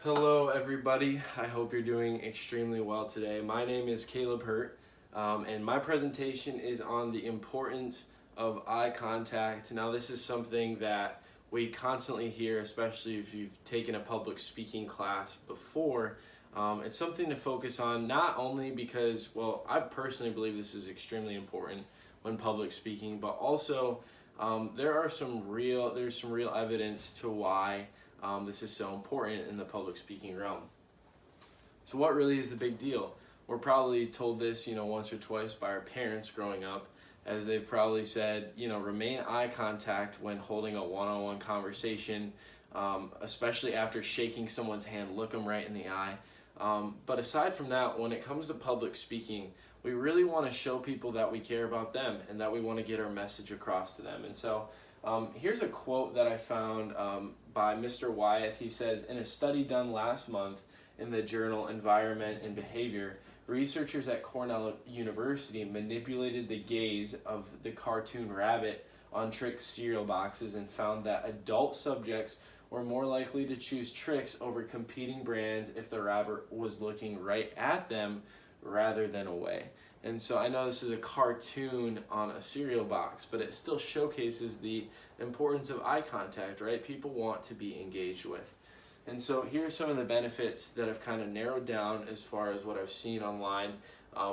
Hello, everybody. I hope you're doing extremely well today. My name is Caleb Hurt, and my presentation is on the importance of eye contact. Now, this is something that we constantly hear, especially if you've taken a public speaking class before. It's something to focus on, not only because, well, I personally believe this is extremely important when public speaking, but also there's some real evidence to why this is so important in the public speaking realm. So what really is the big deal? We're probably told this, once or twice by our parents growing up, as they've probably said, remain eye contact when holding a one-on-one conversation, especially after shaking someone's hand, look them right in the eye. But aside from that, when it comes to public speaking, we really want to show people that we care about them and that we want to get our message across to them. And so here's a quote that I found by Mr. Wyeth. He says, in a study done last month in the journal Environment and Behavior, researchers at Cornell University manipulated the gaze of the cartoon rabbit on Trix cereal boxes and found that adult subjects were more likely to choose Trix over competing brands if the rabbit was looking right at them rather than away. And so I know this is a cartoon on a cereal box, but it still showcases the importance of eye contact, right? People want to be engaged with. And so here are some of the benefits that I've kind of narrowed down as far as what I've seen online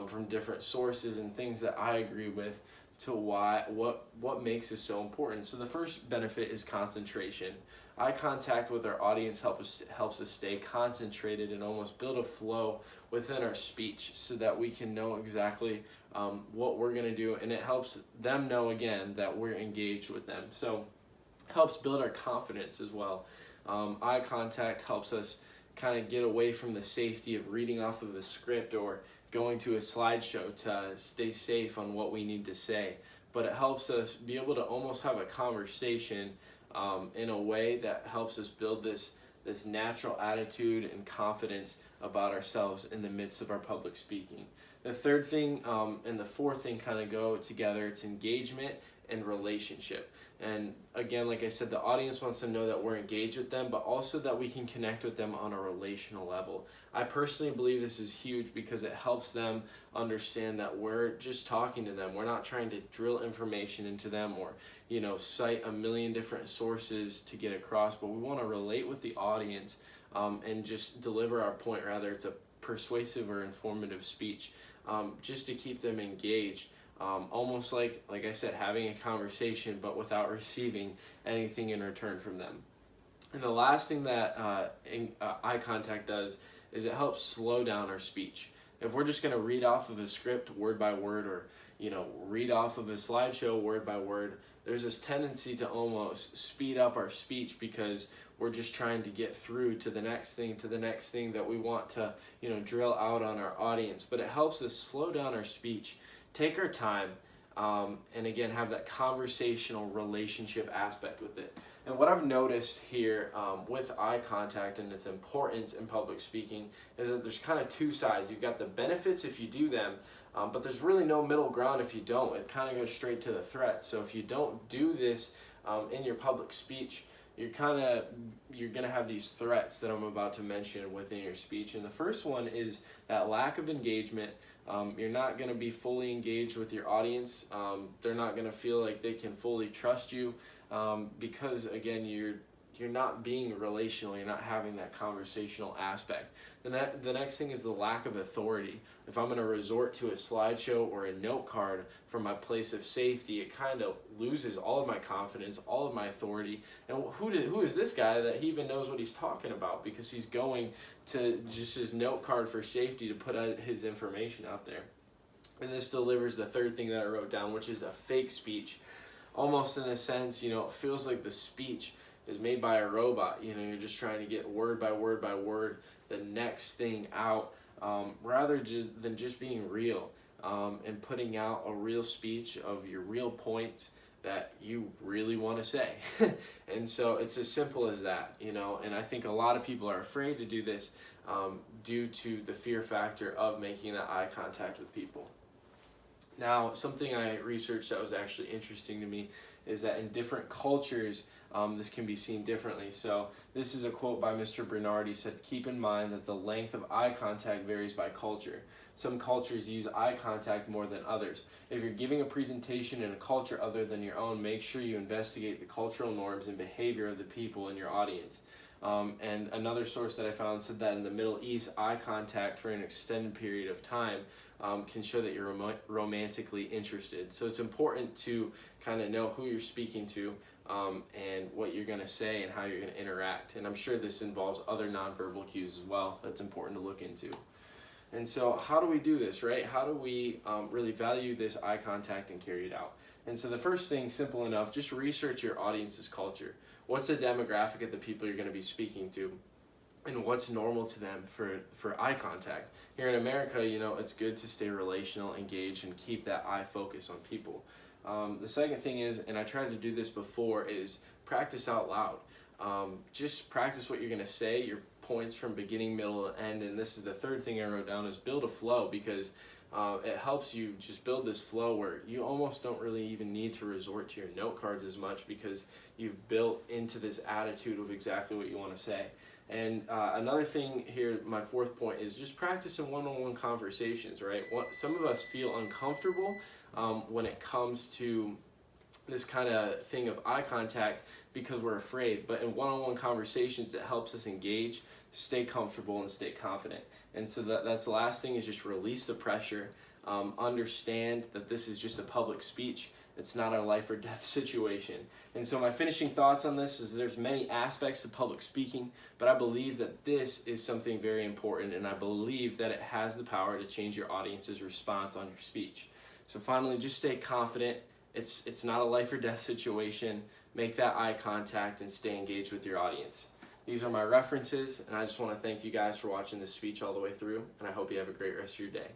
from different sources and things that I agree with to what makes this so important. So the first benefit is concentration. Eye contact with our audience helps us stay concentrated and almost build a flow within our speech so that we can know exactly what we're going to do, and it helps them know again that we're engaged with them. So it helps build our confidence as well. Eye contact helps us kind of get away from the safety of reading off of a script or going to a slideshow to stay safe on what we need to say. But it helps us be able to almost have a conversation in a way that helps us build this natural attitude and confidence about ourselves in the midst of our public speaking. The third thing and the fourth thing kind of go together. It's engagement and relationship. And again, like I said, the audience wants to know that we're engaged with them, but also that we can connect with them on a relational level. I personally believe this is huge because it helps them understand that we're just talking to them. We're not trying to drill information into them or, cite a million different sources to get across, but we want to relate with the audience and just deliver our point, rather it's a persuasive or informative speech, just to keep them engaged. Almost like I said, having a conversation, but without receiving anything in return from them. And the last thing that eye contact does is it helps slow down our speech. If we're just going to read off of a script word by word, or read off of a slideshow word by word, there's this tendency to almost speed up our speech because we're just trying to get through to the next thing that we want to drill out on our audience. But it helps us slow down our speech, take our time, and again have that conversational relationship aspect with it. And what I've noticed here with eye contact and its importance in public speaking is that there's kind of two sides. You've got the benefits if you do them, but there's really no middle ground if you don't. It kind of goes straight to the threats. So if you don't do this in your public speech, you're going to have these threats that I'm about to mention within your speech. And the first one is that lack of engagement. You're not going to be fully engaged with your audience. They're not going to feel like they can fully trust you because, again, you're not being relational. You're not having that conversational aspect. The next thing is the lack of authority. If I'm going to resort to a slideshow or a note card from my place of safety, it kind of loses all of my confidence, all of my authority. And who is this guy that he even knows what he's talking about, because he's going to just his note card for safety to put his information out there. And this delivers the third thing that I wrote down, which is a fake speech. Almost in a sense, it feels like the speech is made by a robot. You're just trying to get word by word by word the next thing out, rather than just being real and putting out a real speech of your real points that you really want to say. And so it's as simple as that, and I think a lot of people are afraid to do this due to the fear factor of making that eye contact with people. Now, something I researched that was actually interesting to me is that in different cultures, this can be seen differently. So this is a quote by Mr. Bernard. He said, "Keep in mind that the length of eye contact varies by culture. Some cultures use eye contact more than others. If you're giving a presentation in a culture other than your own, make sure you investigate the cultural norms and behavior of the people in your audience." And another source that I found said that in the Middle East, eye contact for an extended period of time can show that you're romantically interested. So it's important to kind of know who you're speaking to and what you're going to say and how you're going to interact. And I'm sure this involves other nonverbal cues as well. That's important to look into. And so how do we do this, right? How do we really value this eye contact and carry it out? And so the first thing, simple enough, just research your audience's culture. What's the demographic of the people you're going to be speaking to? And what's normal to them for eye contact. Here in America, you know, it's good to stay relational, engaged, and keep that eye focus on people. The second thing is, and I tried to do this before, is practice out loud. Just practice what you're going to say, your points from beginning, middle, and end. And this is the third thing I wrote down, is build a flow, because it helps you just build this flow where you almost don't really even need to resort to your note cards as much, because you've built into this attitude of exactly what you want to say. And another thing here, my fourth point, is just practice in one-on-one conversations, right? Some of us feel uncomfortable when it comes to this kind of thing of eye contact because we're afraid, but in one-on-one conversations, it helps us engage, stay comfortable, and stay confident. And so that's the last thing, is just release the pressure. Understand that this is just a public speech. It's not a life or death situation. And so my finishing thoughts on this is, there's many aspects to public speaking, but I believe that this is something very important, and I believe that it has the power to change your audience's response on your speech. So finally, just stay confident. It's not a life or death situation. Make that eye contact and stay engaged with your audience. These are my references, and I just want to thank you guys for watching this speech all the way through, and I hope you have a great rest of your day.